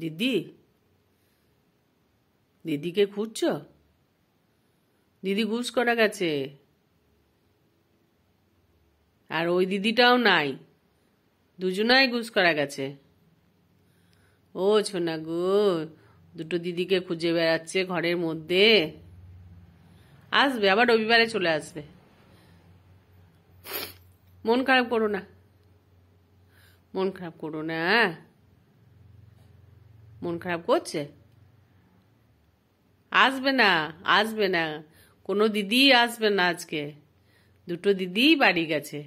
দিদি, দিদিকে খুঁজছো? দিদি গুস করা গেছে, আর ওই দিদিটাও নাই, দুজনাই গুস করা গেছে। ও ছোনা গো, দুটো দিদিকে খুঁজে বেড়াচ্ছে ঘরের মধ্যে। আসবে, আবার রবিবারে চলে আসবে। মন খারাপ করো না, মন খারাপ করো না। মন খারাপ করছে? আসবে না, আসবে না, কোনো দিদি আসবে না আজকে। দুটো দিদি বাড়ি গেছে,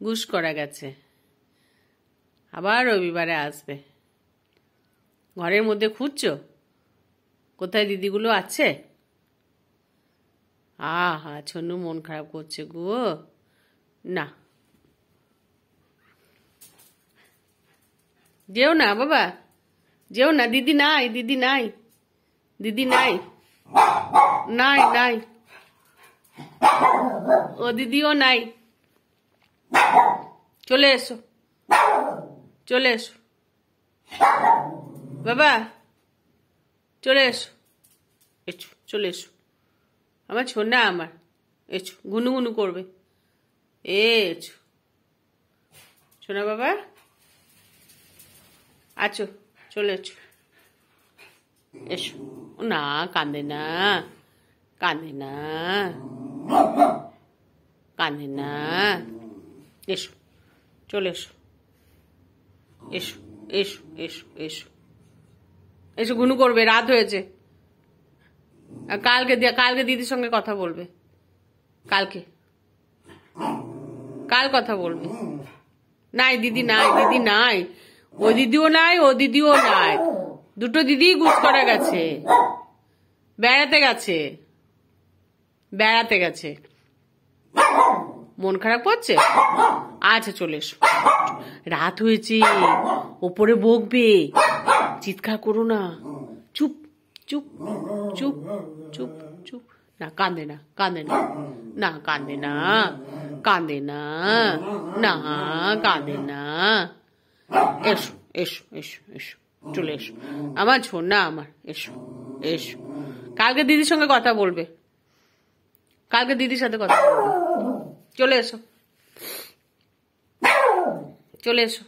গুস করা গেছে। আবার রবিবারে আসবে। ঘরের মধ্যে খুঁজছো কোথায় দিদিগুলো আছে? আহা, ছন্নু মন খারাপ করছে গো। না, যেও না বাবা, যেও না। দিদি নাই, দিদি নাই, দিদি নাই, নাই নাই, ও দিদিও নাই। চলে এসো, চলে এসো বাবা, চলে এসো, এসো, চলে এসো। আমার ছোনা, আমার এসো, গুনু গুনু করবে। এসো ছোনা বাবা, আছো, চলে এসো, এসো। না, কাঁদে না, কাঁদে না, কাঁদে না। এসো, চলে এসো, এসো, এসো, এসো, এসো, এসো, গুনু করবে, রাত হয়েছে। কালকে দিদির সঙ্গে কথা বলবে, কালকে, কাল কথা বলবে। নাই, দিদি নাই, দিদি নাই, ও দিদিও নাই, ও দিদিও নাই। দুটো দিদি গুস করে গেছে, বেড়াতে গেছে, বেড়াতে গেছে। মন খারাপ করছে? আচ্ছা, চলে এসো, রাত হয়েছে, ওপরে বকবে, চিৎকার করো না। চুপ, চুপ, চুপ, চুপ, চুপ। না, কাঁদে না, কাঁদে না, না কাঁদে না, কাঁদে না, না কাঁদে না। এসো, এসো, এসো, এসো, চলে এসো। আমার ছোনা, আমার এসো, এসো। কালকে দিদির সঙ্গে কথা বলবে, কালকে দিদির সাথে কথা বলবে। চলে এসো, চলে এসো।